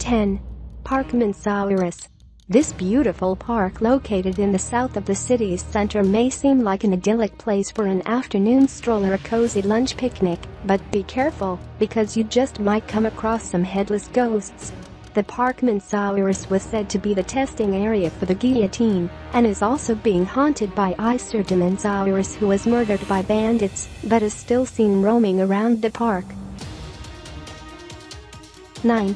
10. Parc Montsouris. This beautiful park located in the south of the city's center may seem like an idyllic place for an afternoon stroll or a cozy lunch picnic, but be careful, because you just might come across some headless ghosts. The Parc Montsouris was said to be the testing area for the guillotine, and is also being haunted by Sieur de Montsouris, who was murdered by bandits, but is still seen roaming around the park. 9.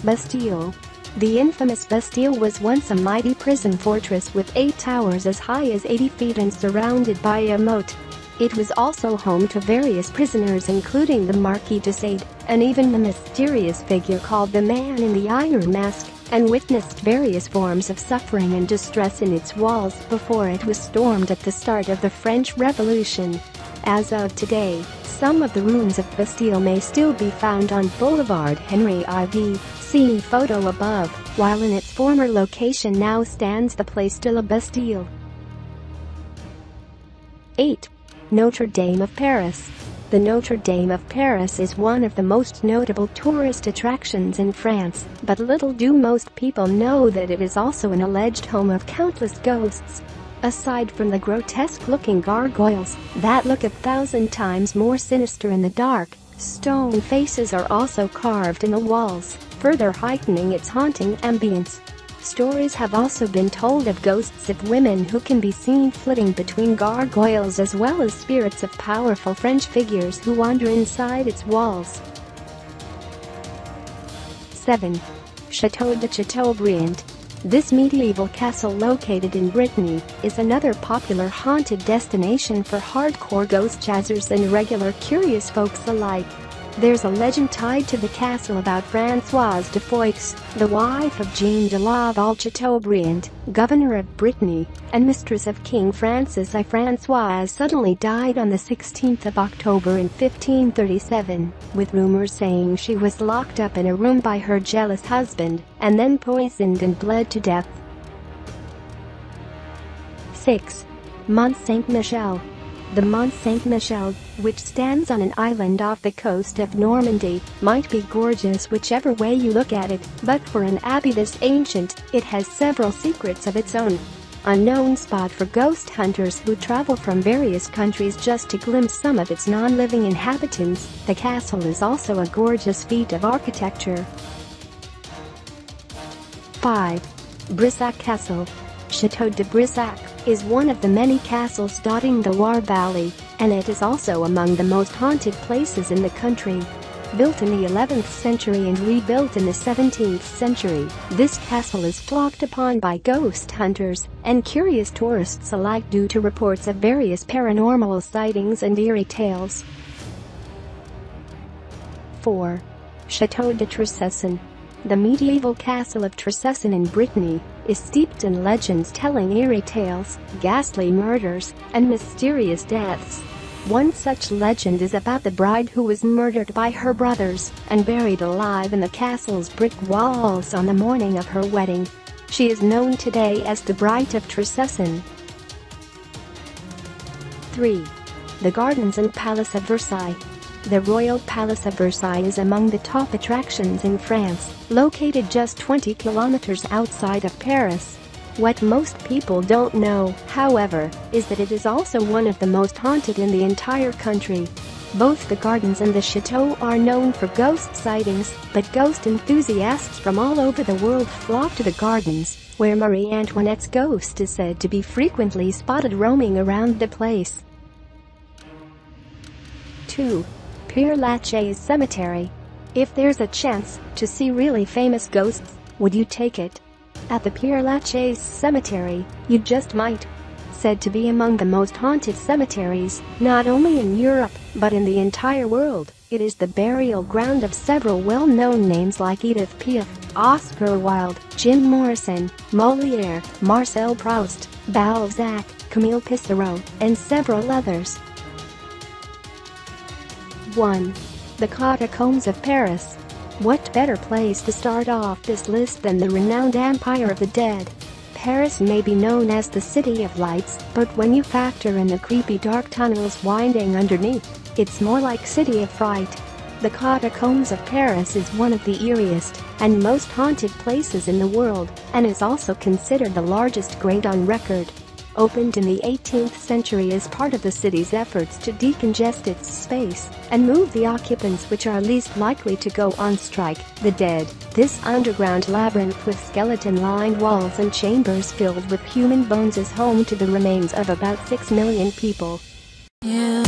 Bastille. The infamous Bastille was once a mighty prison fortress with 8 towers as high as 80 feet and surrounded by a moat. It was also home to various prisoners including the Marquis de Sade, and even the mysterious figure called the Man in the Iron Mask, and witnessed various forms of suffering and distress in its walls before it was stormed at the start of the French Revolution. As of today, some of the ruins of Bastille may still be found on Boulevard Henry IV, see photo above, while in its former location now stands the Place de la Bastille. 8. Notre Dame of Paris. The Notre Dame of Paris is one of the most notable tourist attractions in France, but little do most people know that it is also an alleged home of countless ghosts. Aside from the grotesque-looking gargoyles that look 1,000 times more sinister in the dark, stone faces are also carved in the walls, further heightening its haunting ambience. Stories have also been told of ghosts of women who can be seen flitting between gargoyles, as well as spirits of powerful French figures who wander inside its walls. 7. Chateau de Chateaubriant. This medieval castle located in Brittany is another popular haunted destination for hardcore ghost chasers and regular curious folks alike. There's a legend tied to the castle about Françoise de Foix, the wife of Jean de Laval Chateaubriant, governor of Brittany, and mistress of King Francis I. Françoise suddenly died on the 16th of October in 1537, with rumors saying she was locked up in a room by her jealous husband, and then poisoned and bled to death. 6. Mont Saint-Michel. The Mont Saint-Michel, which stands on an island off the coast of Normandy, might be gorgeous whichever way you look at it, but for an abbey this ancient, it has several secrets of its own. A known spot for ghost hunters who travel from various countries just to glimpse some of its non-living inhabitants, the castle is also a gorgeous feat of architecture. 5. Brissac Castle. Chateau de Brissac is one of the many castles dotting the Loire Valley, and it is also among the most haunted places in the country. Built in the 11th century and rebuilt in the 17th century, this castle is flocked upon by ghost hunters and curious tourists alike due to reports of various paranormal sightings and eerie tales. 4. Château de Trécesson. The medieval castle of Trécesson in Brittany is steeped in legends telling eerie tales, ghastly murders, and mysterious deaths. One such legend is about the bride who was murdered by her brothers and buried alive in the castle's brick walls on the morning of her wedding. She is known today as the Bride of Trécesson. 3. The Gardens and Palace of Versailles. The Royal Palace of Versailles is among the top attractions in France, located just 20 kilometers outside of Paris. What most people don't know, however, is that it is also one of the most haunted in the entire country. Both the gardens and the chateau are known for ghost sightings, but ghost enthusiasts from all over the world flock to the gardens, where Marie Antoinette's ghost is said to be frequently spotted roaming around the place. 2. Pere Lachaise Cemetery. If there's a chance to see really famous ghosts, would you take it? At the Pere Lachaise Cemetery, you just might. Said to be among the most haunted cemeteries, not only in Europe, but in the entire world, it is the burial ground of several well-known names like Edith Piaf, Oscar Wilde, Jim Morrison, Molière, Marcel Proust, Balzac, Camille Pissarro, and several others. 1. The Catacombs of Paris. What better place to start off this list than the renowned Empire of the Dead? Paris may be known as the City of Lights, but when you factor in the creepy dark tunnels winding underneath, it's more like City of Fright. The Catacombs of Paris is one of the eeriest and most haunted places in the world and is also considered the largest grave on record. Opened in the 18th century as part of the city's efforts to decongest its space and move the occupants which are least likely to go on strike, the dead, this underground labyrinth with skeleton-lined walls and chambers filled with human bones is home to the remains of about 6 million people. Yeah.